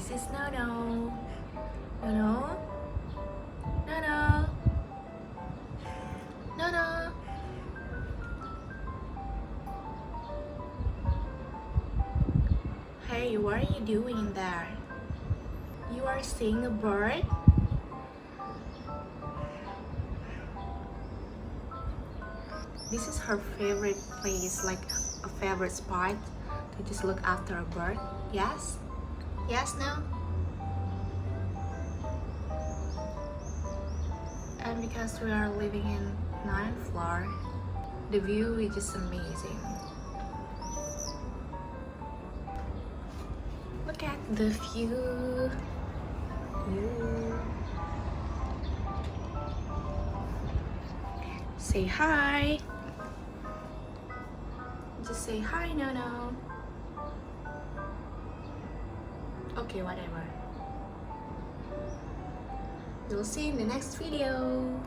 This is Nono. Nono. Nono. Nono. Hey, what are you doing there? You are seeing a bird? This is her favorite place, like a favorite spot to just look after a bird. Yes? Yes, no? And because we are living in 9th floor, the view is just amazing. Look at the view. Say hi. Just say hi, Nono. Okay, whatever. We'll see you in the next video.